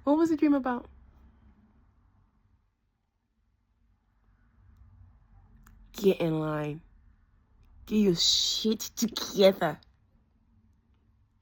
What was the dream about? Get in line. Get your shit together.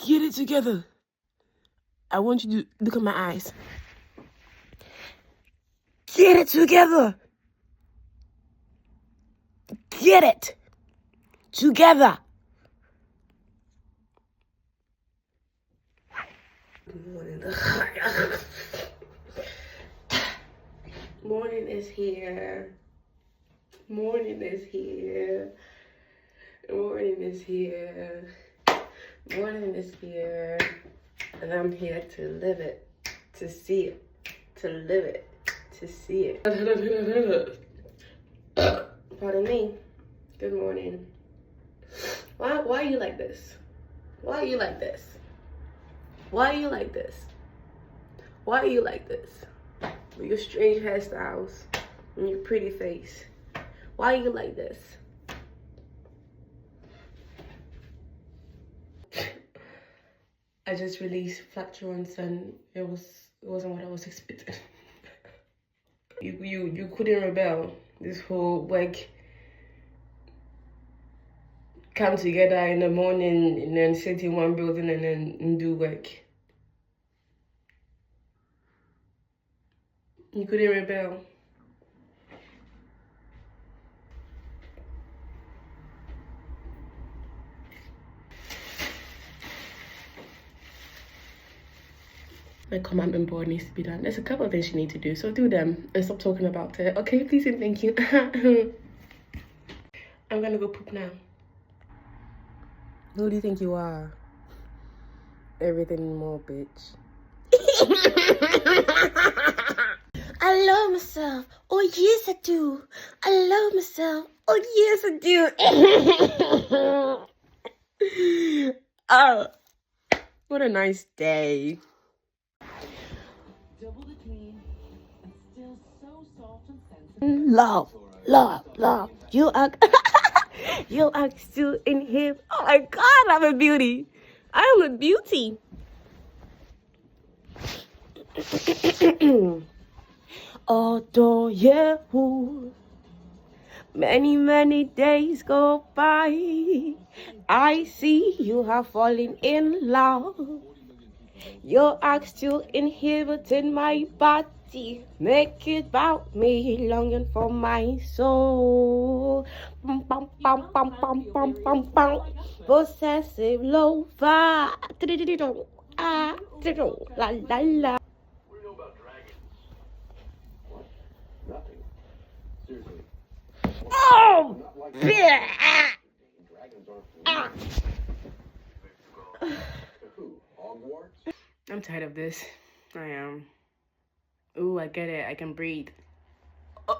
Get it together. I want you to look at my eyes. Get it together. Get it together. Good morning. Morning is here. Morning is here. Morning is here. Morning is here. And I'm here to live it, to see it, to live it, to see it. Pardon me. Good morning. Why are you like this? Why are you like this? Why are you like this? Why are you like this? With your strange hairstyles and your pretty face. Why are you like this? I just released Flatulence and it wasn't what I was expecting. You couldn't rebel. This whole like come together in the morning and then sit in one building and then do work. You couldn't rebel. My commandment board needs to be done. There's a couple of things you need to do, so do them and stop talking about it. Okay, please and thank you. I'm gonna go poop now. Who do you think you are? Everything and more, bitch. I love myself. Oh yes, I do. I love myself. Oh yes, I do. Oh, what a nice day. Double the cream and still so soft and sensitive. Love. You are you are still in here. Oh my god, I'm a beauty. I am a beauty. Although you many days go by, I see you have fallen in love. Your act still inhibiting my body. Make it about me, longing for my soul. Bum, bum, bum, bum, bum, bum, bum, bum. Possessive lover. Ah, la la la. What do you know about dragons? Nothing. Seriously. Oh! Dragons aren't who? Hogwarts? I'm tired of this. I am. Ooh, I get it. I can breathe. Why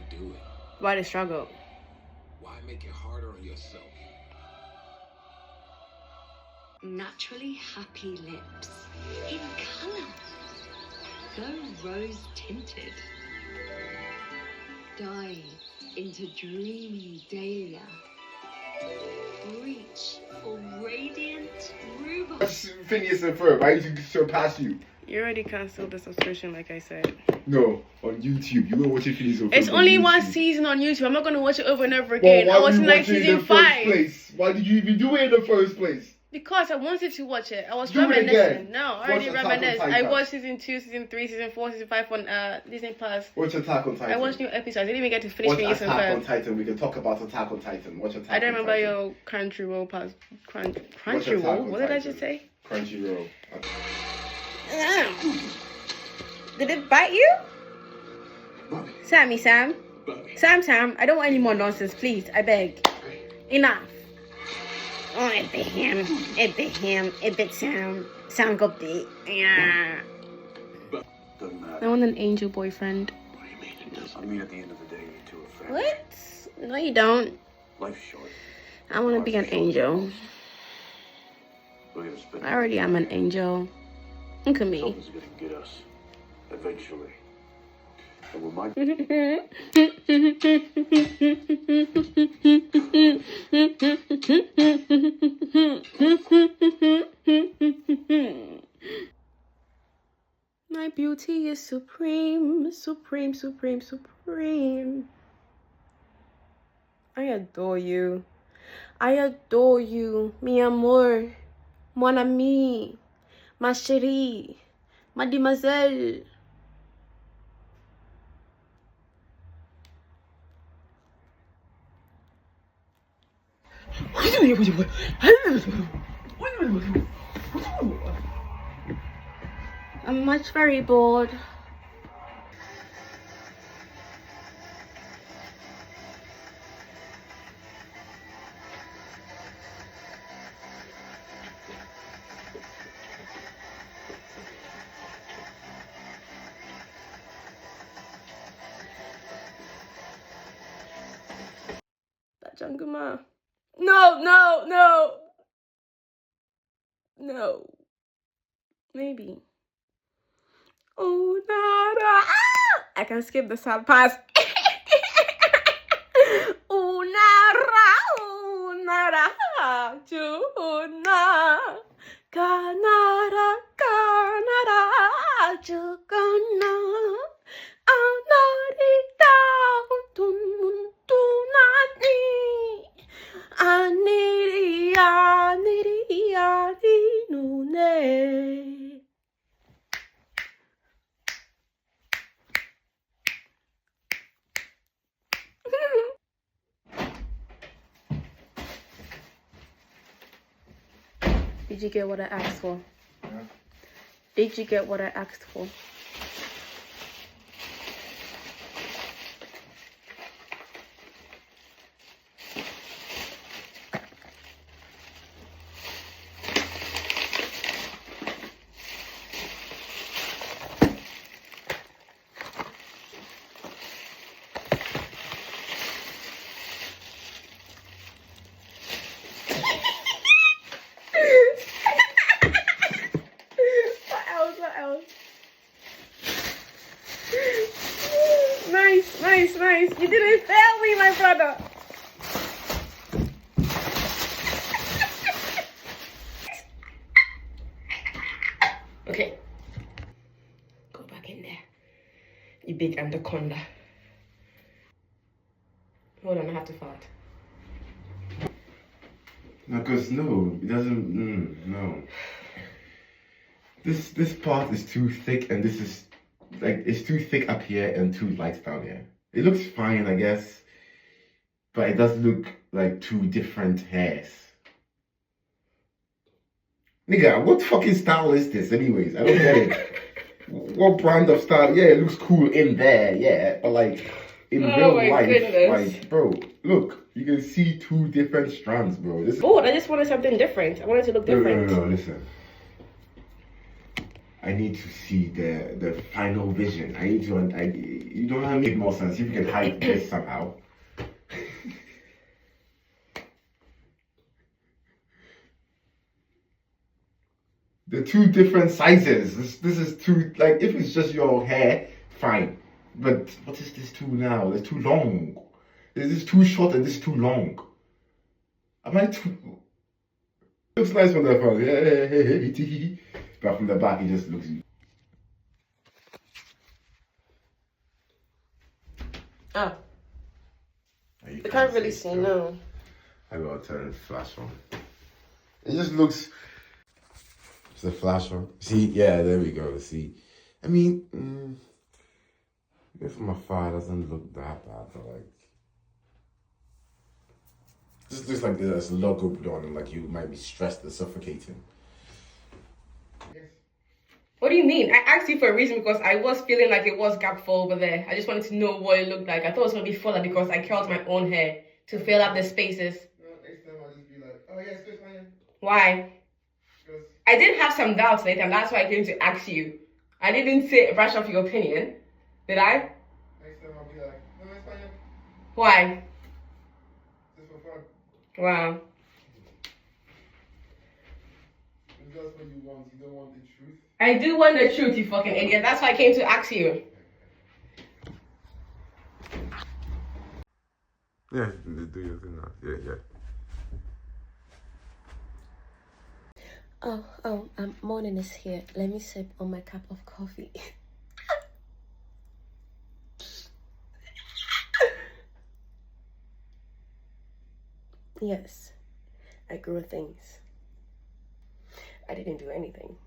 do it? Why the struggle? Why make it harder on yourself? Naturally happy lips in colour, though rose tinted, dive into dreamy dahlia, reach for radiant rhubarb. Phineas and Ferb, I used to surpass you. You already canceled the subscription, like I said. No, on YouTube. You were watching Phineas and Ferb. It's only one season on YouTube. I'm not gonna watch it over and over again. I was in like season 5. Why did you even do it in the first place? Because I wanted to watch it. I was Do it reminiscing. again. No, I Watch already Attack on reminisced. I Titan. watched season 2, season 3, season 4, season 5 on Disney Plus. Watch Attack on Titan. I watched new episodes. I didn't even get to finish Watch Phineas and Attack on Ferb. Titan. We can talk about Attack on Titan. Watch Attack I don't on remember Titan. your Crunchyroll pass. Watch Attack Crunchyroll? on What did I Titan. just say? Crunchyroll. Did it bite you? Bobby. Sam. Bobby. Sam, I don't want any more nonsense, please. I beg. Enough. Oh, it bit him. It bit Sam. Sam got bit. Yeah. Doesn't I matter. want an angel boyfriend. What do you mean it does? I mean, at the end of the day, you two are family. What? No, you don't. Life's short. I want to be an angel. We're gonna spend I already am an angel. Look at me. Something's gonna get us. Eventually. And with my My beauty is supreme, supreme, supreme, supreme. I adore you. I adore you, mi amor, mon ami, ma chérie, mademoiselle. I'm much very bored. That Janguma. No, no, no. No. Maybe. Oh, nada. Ah! I can skip the sad part. Unara, Juna, Canara, Canara, Jugana, Anarita, Tuntunani, Aniria, Niria, Nune. Did you get what I asked for? Yeah. Did you get what I asked for? What else? Nice, nice, nice. You didn't fail me, my brother. Okay. Go back in there. You big anaconda. Hold on, I have to fart. No, because no, it doesn't. No. This part is too thick, and this is like it's too thick up here and too light down here. It looks fine, I guess, but it does look like two different hairs. Nigga, what fucking style is this, anyways? I don't get it. What brand of style? Yeah, it looks cool in there, yeah, but like in real life, like, bro, look, you can see two different strands, bro. This is... Oh, I just wanted something different. I wanted to look different. No, listen. I need to see the final vision. I need to. You don't have to make more sense. If you can hide this somehow. The two different sizes. This is too, like, if it's just your hair, fine. But what is this two now? It's too long. This is too short and this is too long. Am I too... Looks nice from the front. Yeah. But from the back, it just looks... Oh. I can't really see, no. I gotta turn the flash on. It just looks... It's the flash on. See? Yeah, there we go. See? I mean... from afar, it doesn't look that bad, but like... Just looks like there's a logo put on and like you might be stressed and suffocating. What do you mean? I asked you for a reason because I was feeling like it was gap full over there. I just wanted to know what it looked like. I thought it was going to be fuller because I curled my own hair to fill up the spaces. Next time I'll just be like, oh yeah, it's fine. Why? Because... I did have some doubts later and that's why I came to ask you. I didn't say brush off your opinion. Did I? Next time I'll be like, no, it's fine. Why? Just for fun. Wow. If that's what you want, you don't want the truth. I do want the truth, you fucking idiot. That's why I came to ask you. Yeah, do your thing now. Yeah. Morning is here. Let me sip on my cup of coffee. Yes, I grew things. I didn't do anything.